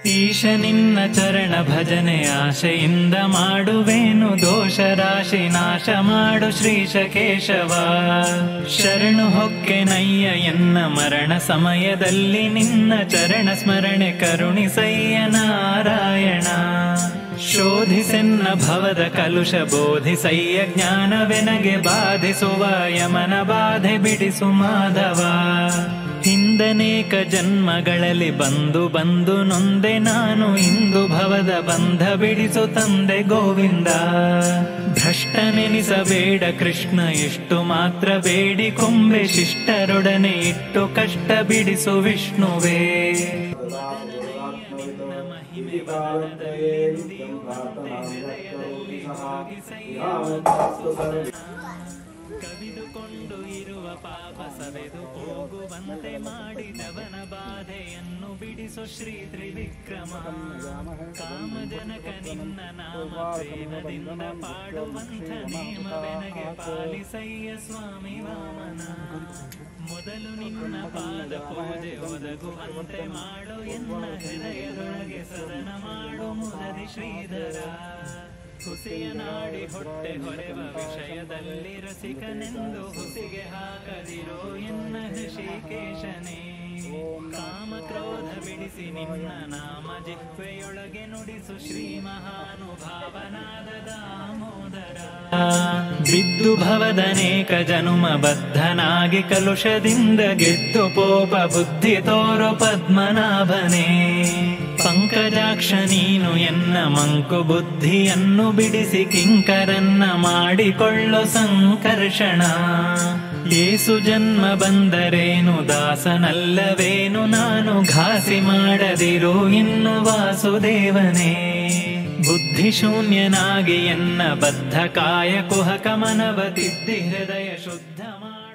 ಈಶ ನಿನ್ನ ಚರಣ ಭಜನೆ ಆಶೆಯಿಂದ ಮಾಡುವೇನು, ದೋಷ ರಾಶಿ ನಾಶ ಮಾಡು ಶ್ರೀಶ ಕೇಶವ. ಶರಣು ಹೊಕ್ಕೆನಯ್ಯ ಎನ್ನ ಮರಣ ಸಮಯದಲ್ಲಿ, ನಿನ್ನ ಚರಣ ಸ್ಮರಣೆ ಕರುಣಿಸಯ್ಯ ನಾರಾಯಣ. ಶೋಧಿಸೆನ್ನ ಭವದ ಕಲುಷ ಬೋಧಿಸಯ್ಯ ಜ್ಞಾನವೆನಗೆ ಬಾಧಿಸುವ, ಯಮನ ಬಾಧೆ ಬಿಡಿಸು ಮಾಧವ. ಹಿಂದನೇಕ ಜನ್ಮಗಳಲ್ಲಿ ಬಂದು ಬಂದು ನೊಂದೆ ನಾನು, ಇಂದು ಭವದ ಬಂಧ ಬಿಡಿಸು ತಂದೆ ಗೋವಿಂದ. ಭ್ರಷ್ಟನೆನಿಸಬೇಡ ಕೃಷ್ಣ ಇಷ್ಟು ಮಾತ್ರ ಬೇಡಿಕೊಂಬೆ, ಶಿಷ್ಟರೊಡನೆ ಇಟ್ಟು ಕಷ್ಟ ಬಿಡಿಸು ವಿಷ್ಣುವೇ. ಕವಿದುಕೊಂಡು ಇರುವ ಪಾಪ ಸವೆದು ಹೋಗುವಂತೆ ಮಾಡಿದವನ ಬಾಧೆಯನ್ನು ಬಿಡಿಸು ಶ್ರೀ ತ್ರಿವಿಕ್ರಮ. ಕಾಮಜನಕ ನಿನ್ನ ನಾಮ ಪ್ರೇಮದಿಂದ ಪಾಡುವಂಥ ನೇಮವೆನಗೆ ಪಾಲಿಸಯ್ಯ ಸ್ವಾಮಿ ವಾಮನ. ಮೊದಲು ನಿನ್ನ ಪಾದ ಪೂಜೆ ಒದಗುವಂತೆ ಮಾಡು, ಎನ್ನ ಹೃದಯದೊಳಗೆ ಸದನ ಮಾಡು ಮುದದಿ ಶ್ರೀಧರ. ಹುಸಿಯ ನಾಡಿ ಹೊಟ್ಟೆ ಹೊರೆವ ವಿಷಯದಲ್ಲಿ ರಸಿಕನೆಂದು ಹುಸಿಗೆ ಹಾಕದಿರೋ ಎನ್ನ ಹೃಷಿಕೇಶನೇ. ಕಾಮ ಕ್ರೋಧ ಬಿಡಿಸಿ ನಿನ್ನ ನಾಮ ಜಿಹ್ವೆಯೊಳಗೆ ನುಡಿಸು ಶ್ರೀ ಮಹಾನುಭಾವನಾದ ದಾಮೋದರ. ಬಿದ್ದು ಭವದನೇಕ ಜನುಮ ಬದ್ಧನಾಗಿ ಕಲುಷದಿಂದ ಗೆದ್ದು ಪೋಪ ಬುದ್ಧಿ ತೋರು ಪದ್ಮನಾಭನೇ. ಪಂಕಜಾಕ್ಷ ನೀನು ಎನ್ನ ಮಂಕು ಬುದ್ಧಿಯನ್ನು ಬಿಡಿಸಿ ಕಿಂಕರನ್ನ ಮಾಡಿಕೊಳ್ಳು ಸಂಕರ್ಷಣ. ಏಸು ಜನ್ಮ ಬಂದರೇನು ದಾಸನಲ್ಲವೇನು ನಾನು, ಘಾಸಿ ಮಾಡದಿರು ಇನ್ನು ವಾಸುದೇವನೇ. ಬುದ್ಧಿಶೂನ್ಯನಾಗಿ ಎನ್ನ ಬದ್ಧ ಕಾಯ ಕುಹಕ ಮನವ ತಿದ್ದಿ ಹೃದಯ ಶುದ್ಧ ಮಾಡ.